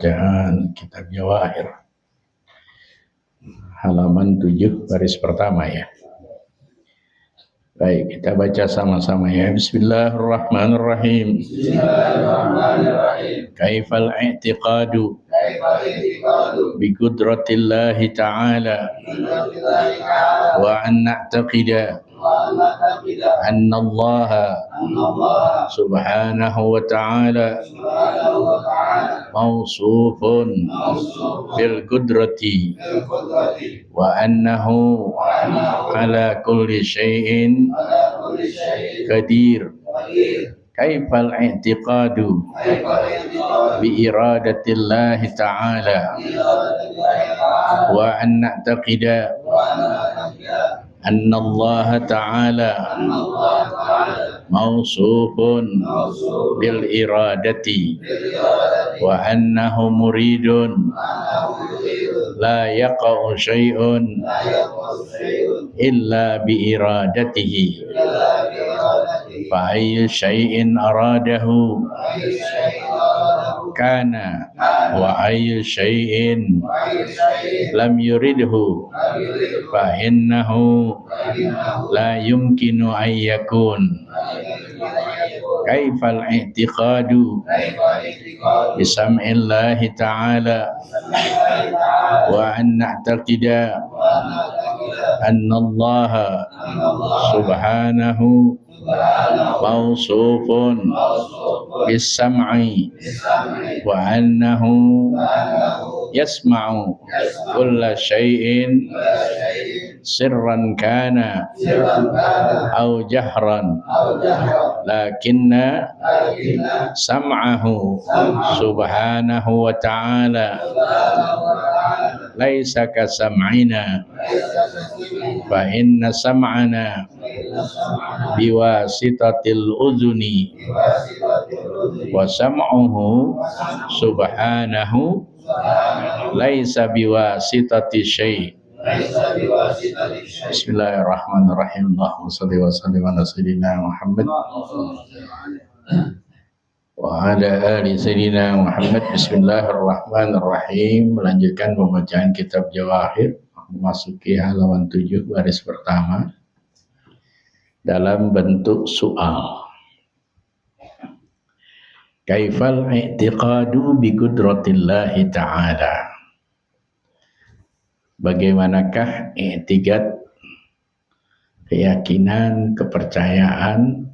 pembacaan kitab Jawahir halaman 7 baris pertama ya. Baik, kita baca sama-sama ya. Bismillahirrahmanirrahim. Bismillahirrahmanirrahim. Kaifal i'tiqadu bi qudratillahi ta'ala wa an na'taqida anna Allah subhanahu wa ta'ala mawsufun bil qudrati wa annahu ala kulli syai'in qadir. Kaifal i'tiqadu bi iradatillahi ta'ala wa an na'taqida anna Allah ta'ala mawsufun bil iradati wa annahu muridun la yaqa'u syai'un illa bi iradatihi fa ayyu syai'in aradahu kana wa ayyu syai'in lam yuridhu fa innahu la yumkinu an yakun. Kaifal i'tiqadu bi sam'illahi ta'ala wa an na'taqida anna Allah subhanahu mawsufun bis sam'i wa annahu yasma'u kulla syai'in sirran kana aw jahran lakinna sam'ahu subhanahu wa ta'ala laisa ka sam'ina fa inna sam'ana biwasitatil udhuni wa sam'uhu subhanahu laisa biwasitati syai'. Bismillahirrahmanirrahim. Allahumma shalli wa sallim ala sayyidina Muhammad wa ala ali sayyidina Muhammad. Bismillahirrahmanirrahim. Melanjutkan pembacaan kitab Jawahir, memasuki halaman 7 baris pertama dalam bentuk soal. Kaifal i'tiqadu bi qudratillahi ta'ala. Bagaimanakah i'tiqad, keyakinan, kepercayaan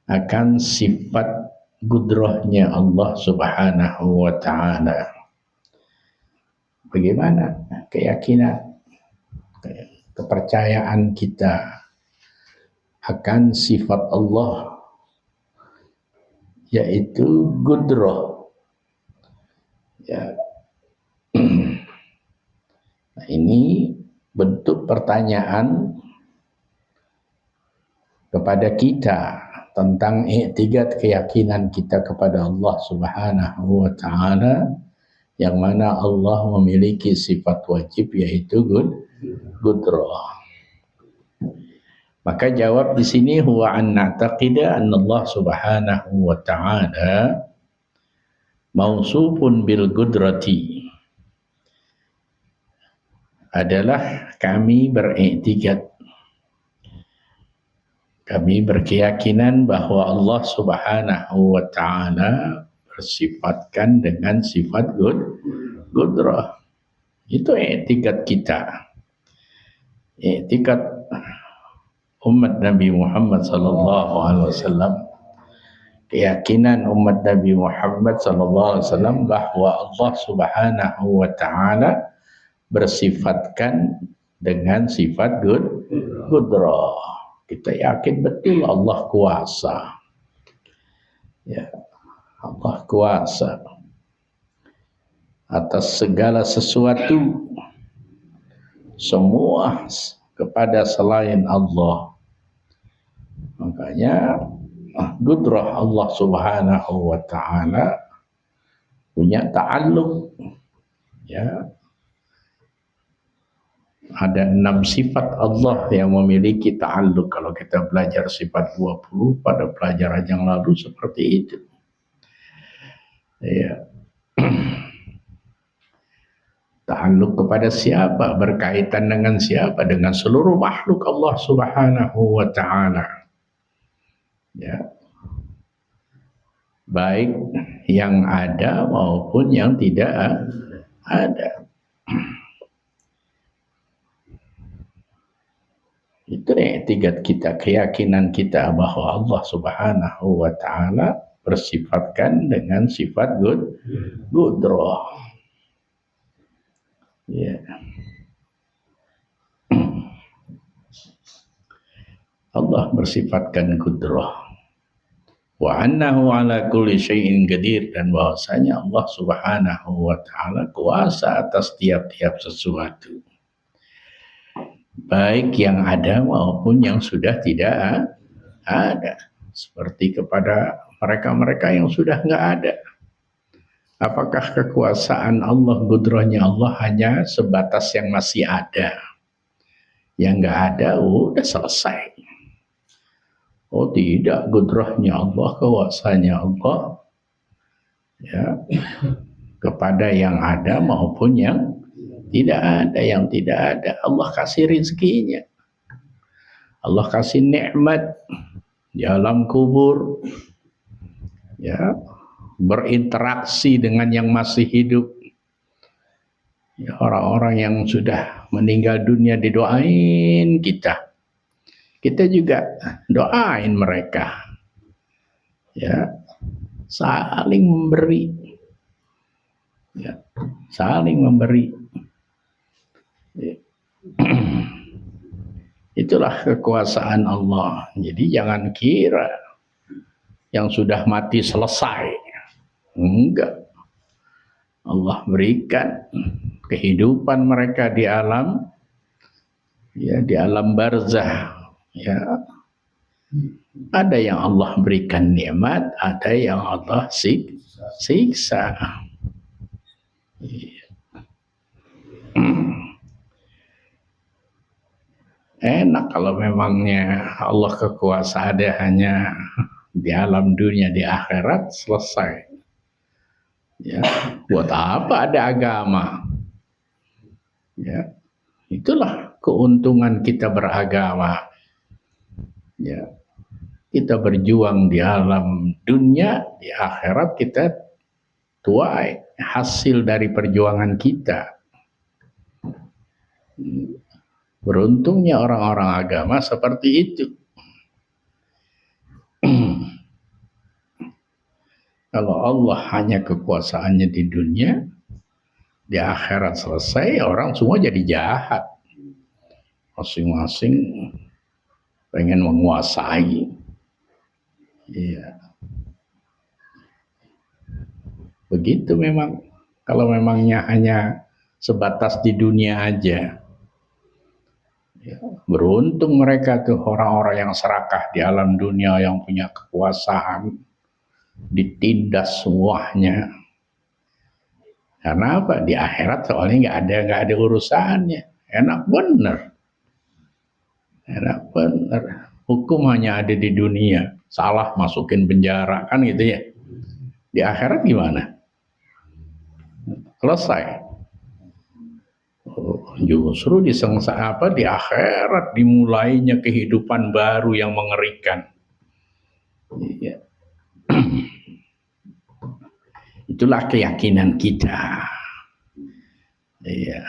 akan sifat qudrahnya Allah subhanahu wa ta'ala. Bagaimana keyakinan, kepercayaan kita akan sifat Allah, yaitu qudrah ya. Nah, ini bentuk pertanyaan kepada kita tentang i'tiqad, keyakinan kita kepada Allah subhanahu wa ta'ala, yang mana Allah memiliki sifat wajib yaitu qudrah. Maka jawab di sini huwa an na'taqida anna Allah subhanahu wa ta'ala mausufun bil qudrati, adalah kami beriktikad, kami berkeyakinan bahwa Allah subhanahu wa ta'ala bersifatkan dengan sifat qudrah. Itu i'tiqad kita, i'tiqad umat Nabi Muhammad sallallahu alaihi wasallam, keyakinan umat Nabi Muhammad sallallahu alaihi wasallam bahwa Allah subhanahu wa ta'ala bersifatkan dengan sifat qudrah. Kita yakin betul Allah kuasa ya, Allah kuasa atas segala sesuatu, semua kepada selain Allah. Makanya qudrah Allah subhanahu wa ta'ala punya ta'alluq ya. Ada 6 sifat Allah yang memiliki ta'alluq. Kalau kita belajar sifat 20 pada pelajaran yang lalu seperti itu ya. ta'alluq kepada siapa, berkaitan dengan siapa, dengan seluruh makhluk Allah Subhanahu wa ta'ala. Ya, baik yang ada maupun yang tidak ada. Itu etikat kita, keyakinan kita bahwa Allah Subhanahu wa ta'ala bersifatkan dengan sifat gudrah. Ya. Allah bersifatkan gudrah. Wa annahu ala kulli syai'in qadir, dan bahwasanya Allah Subhanahu wa ta'ala kuasa atas tiap-tiap sesuatu. Baik yang ada maupun yang sudah tidak ada. Seperti kepada mereka-mereka yang sudah nggak ada. Apakah kekuasaan Allah, gudrahnya Allah hanya sebatas yang masih ada? Yang nggak ada, udah selesai. Oh tidak, gudrahnya Allah, kuasanya Allah, ya, kepada yang ada maupun yang tidak ada. Yang tidak ada, Allah kasih rezekinya, Allah kasih nikmat di alam kubur, ya, berinteraksi dengan yang masih hidup. Ya, orang-orang yang sudah meninggal dunia didoain kita juga doain mereka, ya, saling memberi, ya, saling memberi. Ya. Itulah kekuasaan Allah. Jadi jangan kira yang sudah mati selesai. Enggak. Allah berikan kehidupan mereka di alam, ya, di alam barzah. Ya, ada yang Allah berikan nikmat, ada yang Allah siksa. Ya. Enak kalau memangnya Allah kekuasaan ada hanya di alam dunia, di akhirat selesai. Ya, buat apa ada agama? Ya, itulah keuntungan kita beragama. Ya, kita berjuang di alam dunia, di akhirat kita tuai hasil dari perjuangan kita. Beruntungnya orang-orang agama seperti itu. Kalau Allah hanya kekuasaannya di dunia, di akhirat selesai, orang semua jadi jahat. Masing-masing pengen menguasai. Iya. Begitu memang. Kalau memangnya hanya sebatas di dunia aja. Ya, beruntung mereka tuh orang-orang yang serakah di alam dunia, yang punya kekuasaan, ditindas semuanya. Karena apa? Di akhirat soalnya nggak ada urusannya. Enak bener. Enak bener. Hukum hanya ada di dunia. Salah masukin penjara, kan gitu ya. Di akhirat gimana? Selesai. Justru di akhirat dimulainya kehidupan baru yang mengerikan. Iya. Itulah keyakinan kita. Iya.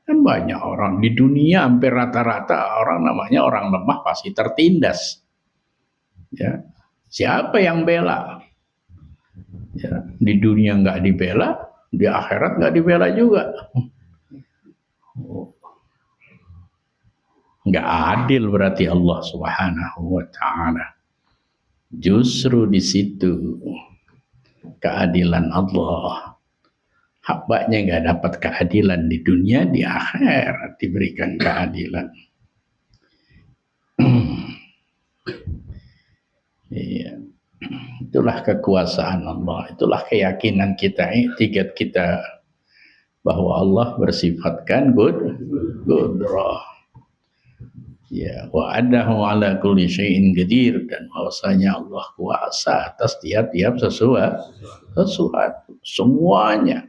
Kan banyak orang di dunia, hampir rata-rata orang namanya orang lemah pasti tertindas. Ya. Siapa yang bela? Ya. Di dunia nggak dibela, di akhirat nggak dibela juga. Nggak adil berarti Allah Subhanahu wa ta'ala. Justru di situ keadilan Allah. Hambanya nggak dapat keadilan di dunia, di akhirat diberikan keadilan. Iya. Itulah kekuasaan Allah. Itulah keyakinan kita, etikat kita bahwa Allah bersifatkan gudrah. Ya, wa annahu ala kulli syai'in qadir, dan bahwasanya Allah kuasa atas tiap-tiap sesuatu, semuanya.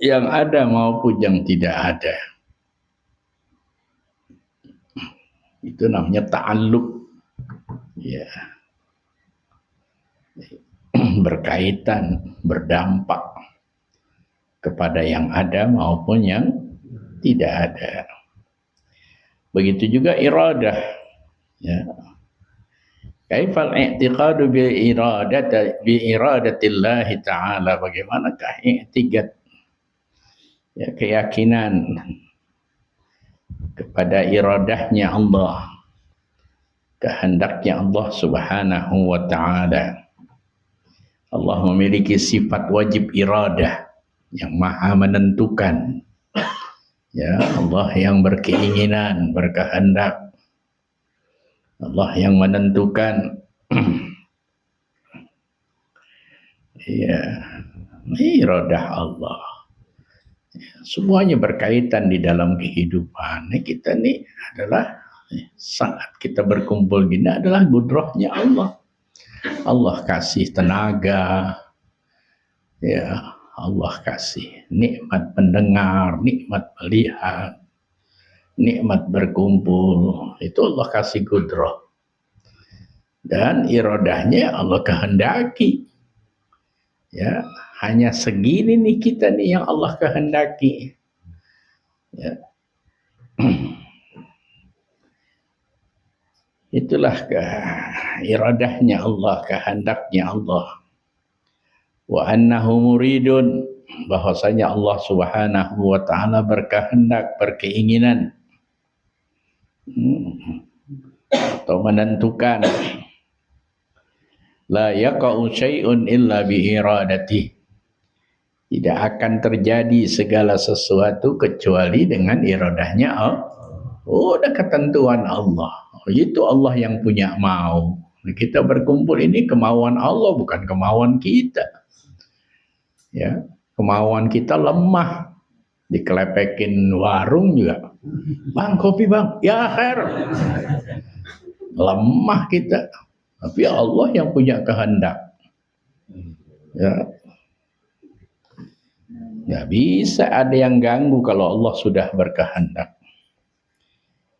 yang ada maupun yang tidak ada. Itu namanya ta'alluq. Ya. Berkaitan, berdampak kepada yang ada maupun yang tidak ada. Begitu juga iradah. Ya. Kaifal i'tiqadu bi iradatillah ta'ala, bagaimanakah i'tiqad, ya, keyakinan kepada iradahnya Allah, kehendaknya Allah Subhanahu wa ta'ala. Allah memiliki sifat wajib iradah yang maha menentukan. Ya, Allah yang berkeinginan, berkehendak. Allah yang menentukan. Ya, iradah Allah. Semuanya berkaitan di dalam kehidupan. Kita ini adalah saat kita berkumpul gini adalah gudrahnya Allah. Allah kasih tenaga, ya, Allah kasih nikmat mendengar, nikmat melihat, nikmat berkumpul. Itu Allah kasih gudrah. Dan iradahnya Allah kehendaki. Ya, hanya segini nih kita nih yang Allah kehendaki. Ya. Itulah iradahnya Allah, kehendaknya Allah. Wa annahu muridun, bahwasanya Allah Subhanahu wa ta'ala berkehendak, berkeinginan, atau menentukan, la yaqa'u syai'un illa bi iradatihi, tidak akan terjadi segala sesuatu kecuali dengan iradahnya Allah. Oh, ada ketentuan Allah. Oh, itu Allah yang punya mau. Kita berkumpul ini kemauan Allah, bukan kemauan kita. Ya, kemauan kita lemah. Dikelepekin warung juga. Bang, kopi bang. Ya, khair. Lemah kita. Tapi Allah yang punya kehendak. Ya. Nggak bisa ada yang ganggu kalau Allah sudah berkehendak.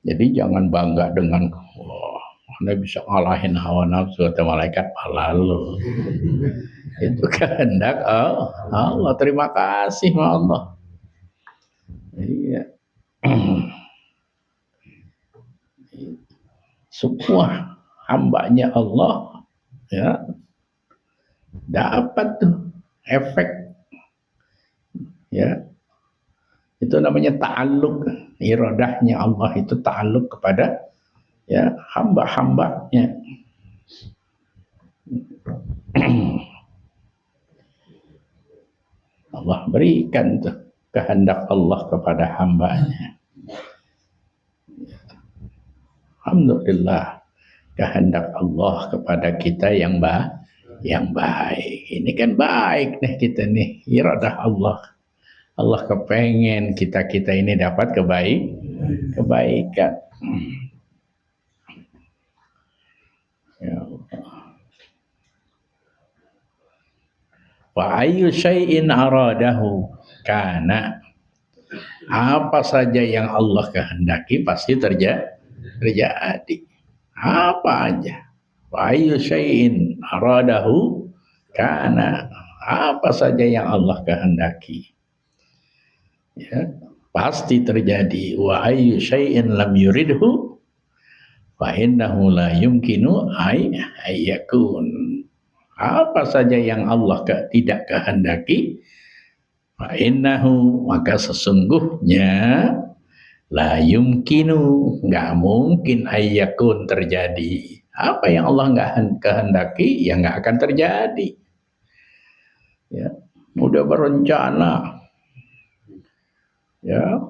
Jadi jangan bangga dengan, wah, Anda bisa ngalahin hawa nafsu atau malaikat, lalu itu kehendak Allah. Terima kasih Allah. Iya. Semua hambanya Allah, ya, dapat tuh efek, ya. Itu namanya ta'alluq. Iradahnya Allah itu ta'alluq kepada, ya, hamba-hambanya. Allah berikan tuh kehendak Allah kepada hambanya. Alhamdulillah, kehendak Allah kepada kita yang baik. Ini kan baik nih kita nih, iradah Allah. Allah kepengen kita ini dapat kebaikan. Ya Allah. Wa ayyu syai'in aradahu kana, apa saja yang Allah kehendaki pasti terjadi. Apa aja. Wa ayyu syai'in aradahu kana, apa saja yang Allah kehendaki, ya, pasti terjadi. Wa ayyu syai'in lam yuridhu fa innahu la yumkinu ayyakun, apa saja yang Allah tidak kehendaki, fa innahu, maka sesungguhnya, la yumkinu, nggak mungkin ayyakun, terjadi. Apa yang Allah nggak kehendaki, ya nggak akan terjadi. Ya, udah berencana. Ya,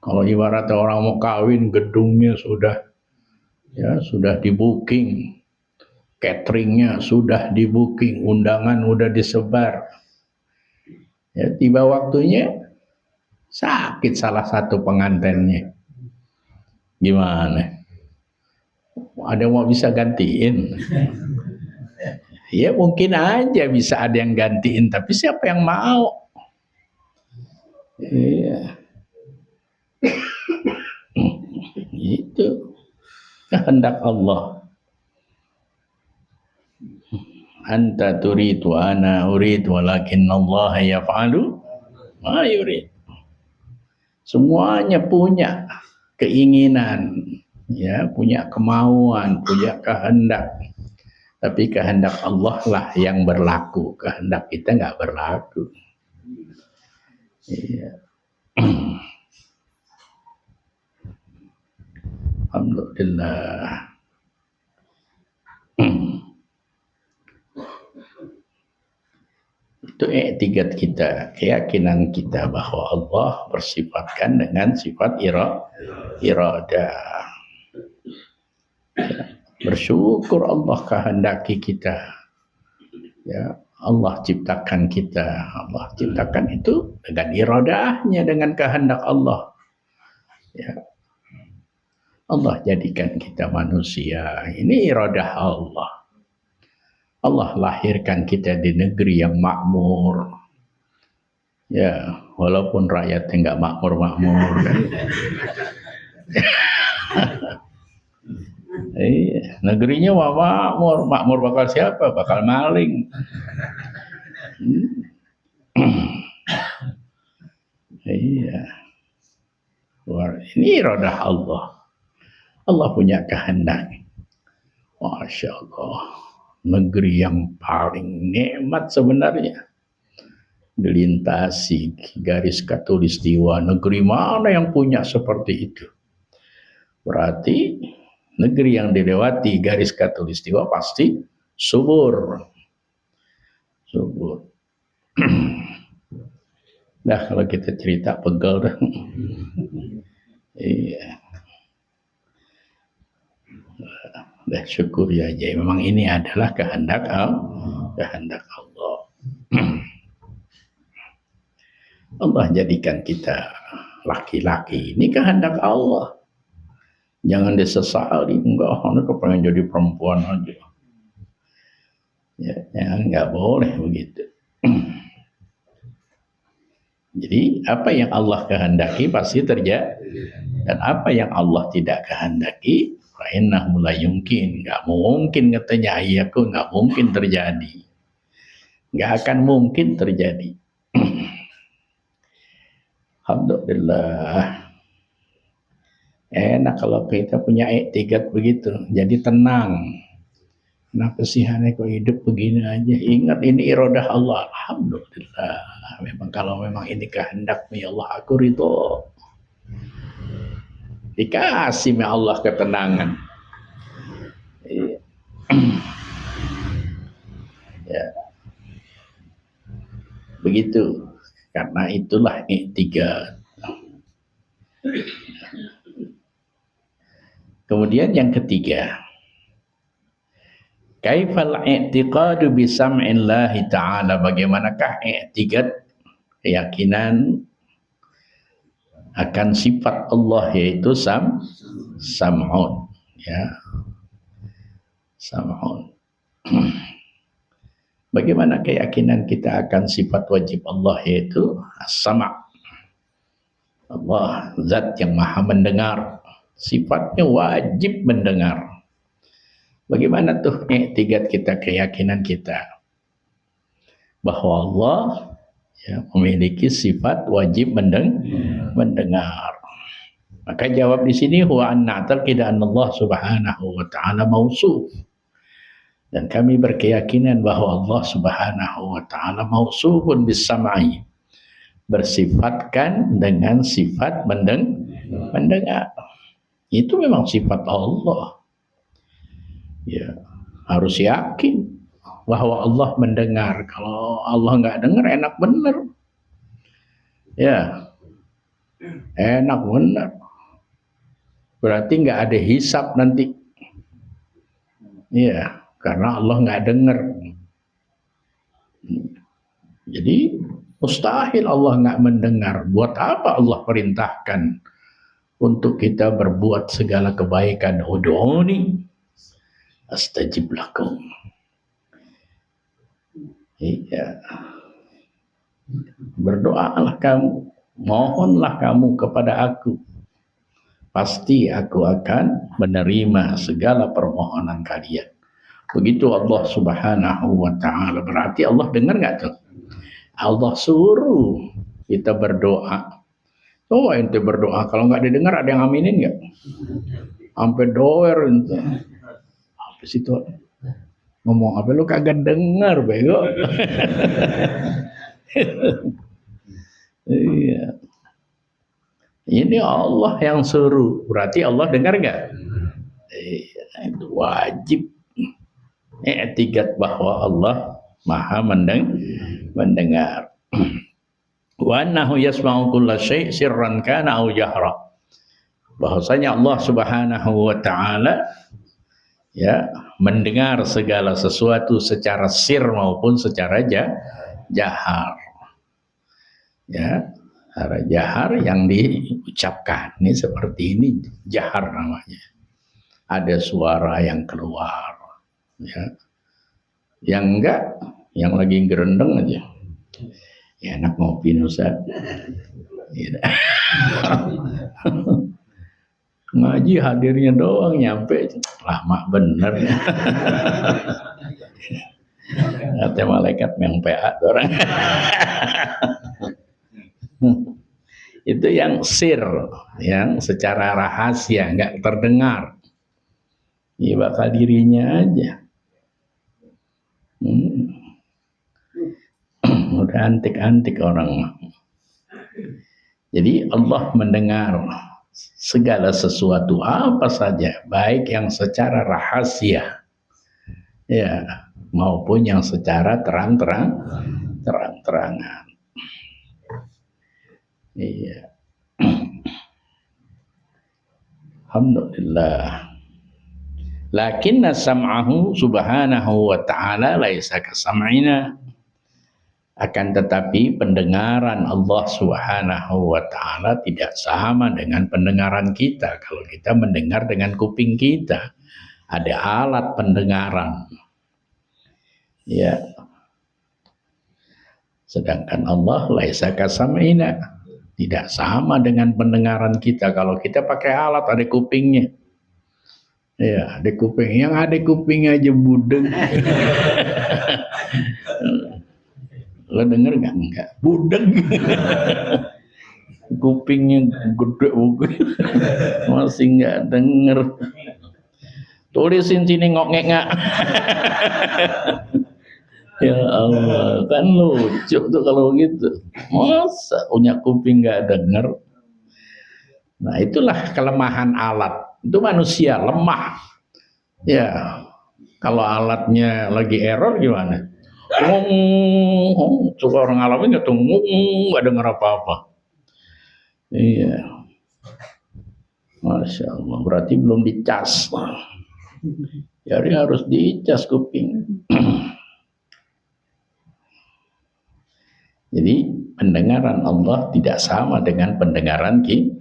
kalau ibarat orang mau kawin, gedungnya sudah di booking, cateringnya sudah di booking, undangan udah disebar. Ya, tiba waktunya sakit salah satu pengantinnya. Gimana? Ada mau bisa gantiin? Ya mungkin aja bisa ada yang gantiin, tapi siapa yang mau? Iya, itu kehendak Allah. Anta turid wa ana urid walakin Allah yaf'alu ma yurid. Semuanya punya keinginan, ya, punya kemauan, punya kehendak. Tapi kehendak Allah lah yang berlaku, kehendak kita nggak berlaku. Iya. Alhamdulillah. Itu etikat kita, keyakinan kita bahwa Allah bersifatkan dengan sifat iradah. Bersyukur Allah kehendaki kita. Ya, Allah ciptakan kita. Allah ciptakan itu dengan iradahnya, dengan kehendak Allah. Ya. Allah jadikan kita manusia. Ini iradah Allah. Allah lahirkan kita di negeri yang makmur. Ya, walaupun rakyatnya nggak makmur-makmur kan. Negerinya makmur, makmur bakal siapa? Bakal maling. Iya. Ini iradah Allah. Allah punya kehendak. Masya Allah. Negeri yang paling nikmat sebenarnya. Dilintasi garis khatulistiwa. Negeri mana yang punya seperti itu? Berarti negeri yang dilewati garis khatulistiwa pasti subur. Subur. Nah, kalau kita cerita pegel dah. Iya. Dah syukuri aja. Memang ini adalah kehendak Allah. Allah jadikan kita laki-laki. Ini kehendak Allah. Jangan disesali. Enggak, aku kepengen jadi perempuan aja. Ya, enggak boleh begitu. Jadi apa yang Allah kehendaki pasti terjadi. Dan apa yang Allah tidak kehendaki, fa'innahu la yumkin. Enggak mungkin katanya ayahku, enggak mungkin terjadi. Enggak akan mungkin terjadi. Alhamdulillah. Enak kalau kita punya etikat begitu, jadi tenang. Kenapa sih aneh kok hidup begini aja? Ingat ini iradah Allah. Alhamdulillah. Kalau memang ini kehendakmu ya Allah, aku ridho. Dikasih oleh Allah ketenangan. Ya. Begitu. Karena itulah etikat. Kemudian yang ketiga, kaifal i'tiqadu bi sam'illahi ta'ala, bagaimanakah i'tiqad, keyakinan akan sifat Allah yaitu sam'un, ya. Sam'un. Bagaimana keyakinan kita akan sifat wajib Allah yaitu as-sam'. Allah zat yang maha mendengar, sifatnya wajib mendengar. Bagaimana tuh i'tiqad kita, keyakinan kita bahwa Allah ya, memiliki sifat wajib mendengar. Maka jawab di sini huwa an na'taqida anna Allah subhanahu wa ta'ala mausuf. Dan kami berkeyakinan bahwa Allah subhanahu wa ta'ala mausufun bis sam'i, bersifatkan dengan sifat mendengar. Itu memang sifat Allah. Ya, harus yakin bahwa Allah mendengar. Kalau Allah nggak dengar, enak bener. Ya, enak bener. Berarti nggak ada hisab nanti. Ya, karena Allah nggak dengar. Jadi mustahil Allah nggak mendengar. Buat apa Allah perintahkan untuk kita berbuat segala kebaikan? Ud'uni astajib lakum. Iya. Berdoalah kamu, mohonlah kamu kepada aku, pasti aku akan menerima segala permohonan kalian. Begitu Allah Subhanahu wa ta'ala. Berarti Allah dengar nggak tuh? Allah suruh kita berdoa. Coba ente berdoa, kalau nggak didengar ada yang aminin nggak? Sampai doer ente. Apa sih itu? Ngomong apa lu kagak dengar bego. Iya. Ini Allah yang suruh. Berarti Allah dengar nggak? Iya, itu wajib. I'tiqad bahwa Allah Maha mendengar. Wa annahu yasma'u kulla syai' sirran kana au jahra. Bahwasanya Allah Subhanahu wa taala ya mendengar segala sesuatu secara sir maupun secara jahar. Ya, secara jahar yang diucapkan ini seperti ini jahar namanya. Ada suara yang keluar. Ya. Yang enggak, yang lagi gerendeng aja. Ya, enak ngopi Ustaz. Ngaji hadirnya doang nyampe lama bener. Kata malaikat yang PA orang. Itu yang sir, yang secara rahasia nggak terdengar. Ya bakal dirinya aja. Udah antik-antik orang. Jadi Allah mendengar segala sesuatu apa saja, baik yang secara rahasia ya maupun yang secara terang-terangan. Iya. Alhamdulillah. Lakinna sam'ahu subhanahu wa ta'ala laisa kasam'ina. Akan tetapi pendengaran Allah Subhanahu wa ta'ala tidak sama dengan pendengaran kita. Kalau kita mendengar dengan kuping kita, ada alat pendengaran. Ya. Sedangkan Allah laisa kasam'ina, tidak sama dengan pendengaran kita. Kalau kita pakai alat ada kupingnya. Ya, ada kuping. Yang ada kuping aja budeng. Lo denger nggak? Enggak. Budeng. Kupingnya gede masih nggak denger. Tulisin sini ngok-ngek. Ya Allah, kan lucu tuh kalau gitu. Masa punya kuping nggak denger? Nah itulah kelemahan alat. Itu manusia lemah. Ya, kalau alatnya lagi error gimana? Coba orang ngalamin nggak tuh, nggak dengar apa-apa. Iya, masya Allah. Berarti belum dicas. Jadi harus dicas kuping. Jadi pendengaran Allah tidak sama dengan pendengaran kita.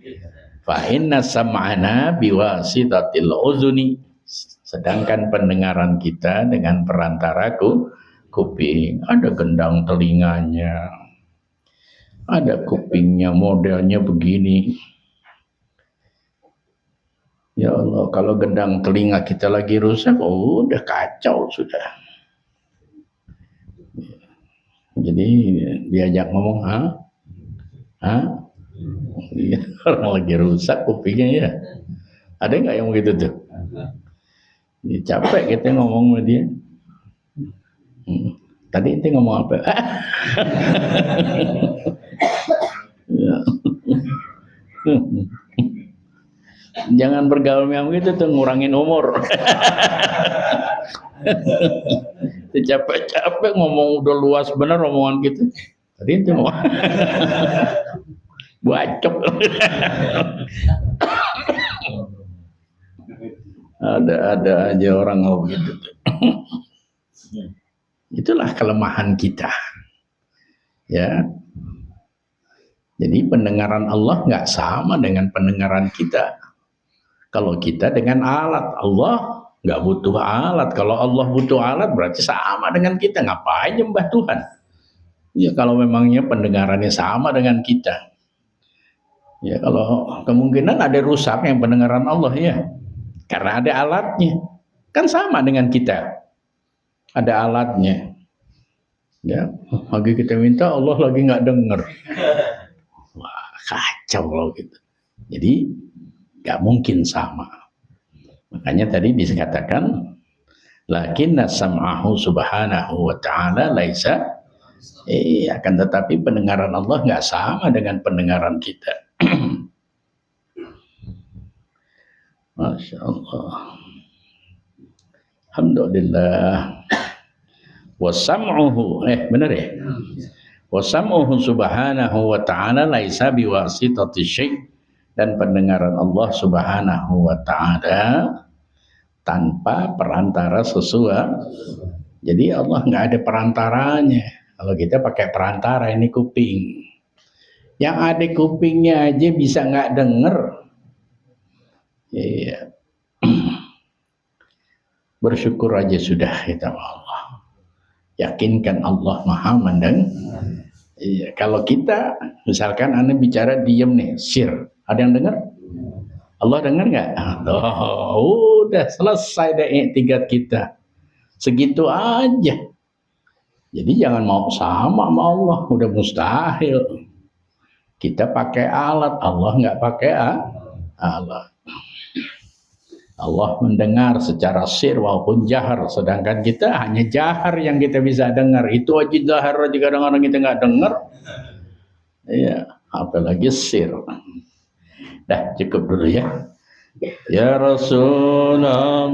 Fa inna sam'ana biwasitatil uzuni. Sedangkan pendengaran kita dengan perantara kuping, ada gendang telinganya, ada kupingnya modelnya begini. Ya Allah, kalau gendang telinga kita lagi rusak, udah kacau sudah. Jadi diajak ngomong, orang lagi rusak kupingnya ya. Ada nggak yang begitu tuh? Ya, capek kita ngomong sama dia. Tadi ente ngomong apa? Jangan bergaul yang begitu tuh, ngurangin umur. Capek-capek ngomong udah luas bener omongan gitu. Tadi ente ngomong bacok. Ada aja orang ngomong gitu. Itulah kelemahan kita. Ya. Jadi pendengaran Allah nggak sama dengan pendengaran kita. Kalau kita dengan alat, Allah nggak butuh alat. Kalau Allah butuh alat berarti sama dengan kita. Ngapain nyembah Tuhan? Ya kalau memangnya pendengarannya sama dengan kita. Ya kalau kemungkinan ada rusak yang pendengaran Allah ya, karena ada alatnya. Kan sama dengan kita, ada alatnya. Ya, lagi kita minta Allah lagi nggak dengar. Wah kacau loh gitu. Jadi nggak mungkin sama. Makanya tadi dikatakan, lakinna sam'ahu subhanahu wa ta'ala laisa, akan tetapi pendengaran Allah nggak sama dengan pendengaran kita. Masya Allah. Alhamdulillah. Wasam'uhu, benar ya? Wasam'uhu subhanahu wa ta'ala laisa biwasitati syai', dan pendengaran Allah subhanahu wa ta'ala tanpa perantara sesuatu. Jadi Allah nggak ada perantaranya. Kalau kita pakai perantara, ini kuping. Yang ada kupingnya aja bisa nggak denger. Iya. Bersyukur aja sudah kita Allah. Yakinkan Allah Maha mendengar. Iya. Kalau kita misalkan Anda bicara diem nih, sir, ada yang dengar? Allah dengar nggak? Oh, udah selesai deh tiga kita. Segitu aja. Jadi jangan mau sama Allah, udah mustahil. Kita pakai alat, Allah nggak pakai alat. Allah mendengar secara sir maupun jahar, sedangkan kita hanya jahar yang kita bisa dengar. Itu aja jahar aja kadang-kadang kita nggak dengar. Iya, apalagi sir. Dah cukup dulu ya. Ya Rasulullah.